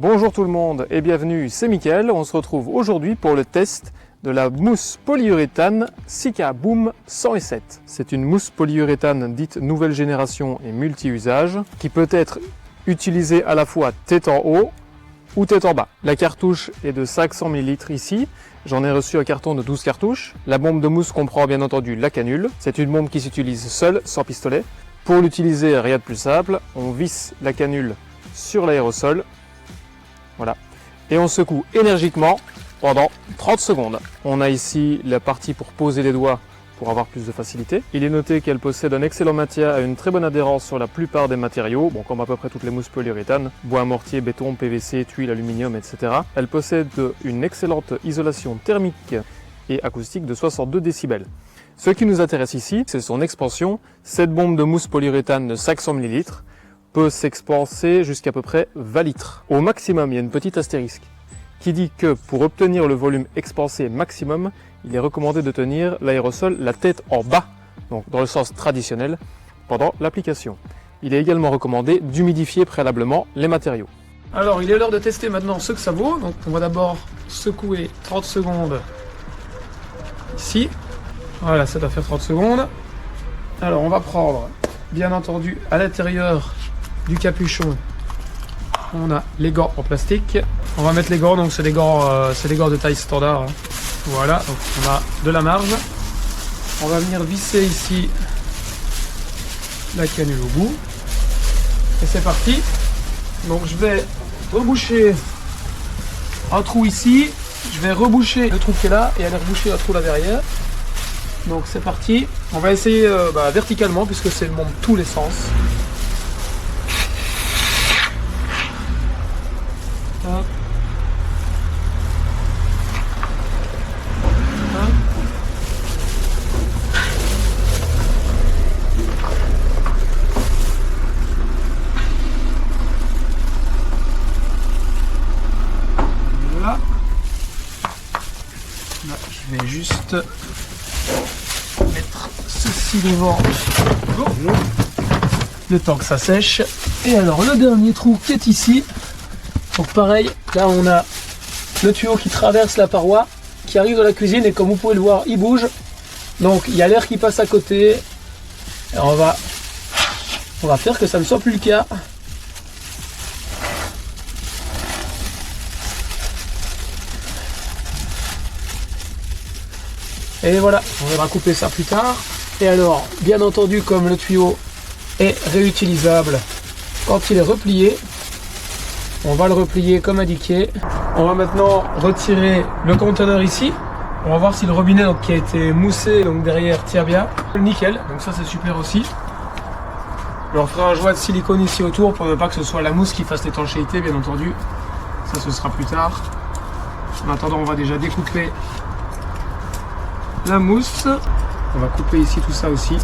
Bonjour tout le monde et bienvenue, c'est Mickaël. On se retrouve aujourd'hui pour le test de la mousse polyuréthane Sika Boom 107. C'est une mousse polyuréthane dite nouvelle génération et multi-usage qui peut être utilisée à la fois tête en haut ou tête en bas. La cartouche est de 500 ml ici. J'en ai reçu un carton de 12 cartouches. La bombe de mousse comprend bien entendu la canule. C'est une bombe qui s'utilise seule, sans pistolet. Pour l'utiliser, rien de plus simple. On visse la canule sur l'aérosol. Voilà. Et on secoue énergiquement pendant 30 secondes. On a ici la partie pour poser les doigts pour avoir plus de facilité. Il est noté qu'elle possède un excellent maintien et une très bonne adhérence sur la plupart des matériaux, bon, comme à peu près toutes les mousses polyuréthane, bois, mortier, béton, PVC, tuiles, aluminium, etc. Elle possède une excellente isolation thermique et acoustique de 62 décibels. Ce qui nous intéresse ici, c'est son expansion. Cette bombe de mousse polyuréthane de 500 ml peut s'expanser jusqu'à peu près 20 litres. Au maximum, il y a une petite astérisque qui dit que pour obtenir le volume expansé maximum, il est recommandé de tenir l'aérosol la tête en bas, donc dans le sens traditionnel, pendant l'application. Il est également recommandé d'humidifier préalablement les matériaux. Alors, il est l'heure de tester maintenant ce que ça vaut. Donc, on va d'abord secouer 30 secondes ici. Voilà, ça doit faire 30 secondes. Alors, on va prendre, bien entendu, à l'intérieur du capuchon, on a les gants en plastique. On va mettre les gants, donc c'est des gants de taille standard. Voilà, donc on a de la marge. On va venir visser ici la canule au bout. Et c'est parti. Donc je vais reboucher un trou ici. Je vais reboucher le trou qui est là et aller reboucher un trou là derrière. Donc c'est parti. On va essayer verticalement puisque c'est monte tous les sens. Hop. Voilà. Là, je vais juste mettre ceci devant le temps que ça sèche. Et alors le dernier trou qui est ici. Donc pareil, là on a le tuyau qui traverse la paroi, qui arrive dans la cuisine et comme vous pouvez le voir, il bouge. Donc il y a l'air qui passe à côté. Et on va faire que ça ne soit plus le cas. Et voilà, on va couper ça plus tard. Et alors, bien entendu, comme le tuyau est réutilisable quand il est replié, on va le replier comme indiqué. On va maintenant retirer le conteneur ici. On va voir si le robinet donc, qui a été moussé donc derrière tient bien. Nickel, donc ça c'est super aussi. On fera un joint de silicone ici autour pour ne pas que ce soit la mousse qui fasse l'étanchéité, bien entendu. Ça ce sera plus tard. En attendant, on va déjà découper la mousse. On va couper ici tout ça aussi.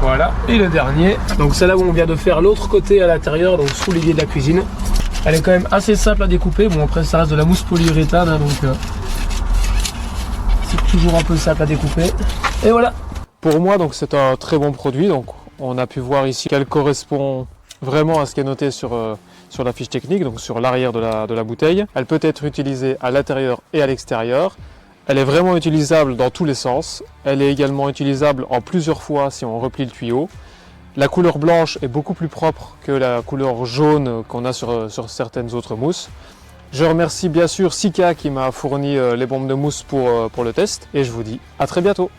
Voilà, et le dernier, donc c'est là où on vient de faire l'autre côté à l'intérieur, donc sous l'évier de la cuisine. Elle est quand même assez simple à découper, bon après ça reste de la mousse polyuréthane, hein, donc c'est toujours un peu simple à découper. Et voilà. Pour moi, donc c'est un très bon produit, donc on a pu voir ici qu'elle correspond vraiment à ce qui est noté sur la fiche technique, donc sur l'arrière de la bouteille. Elle peut être utilisée à l'intérieur et à l'extérieur. Elle est vraiment utilisable dans tous les sens. Elle est également utilisable en plusieurs fois si on replie le tuyau. La couleur blanche est beaucoup plus propre que la couleur jaune qu'on a sur certaines autres mousses. Je remercie bien sûr Sika qui m'a fourni les bombes de mousse pour le test et je vous dis à très bientôt.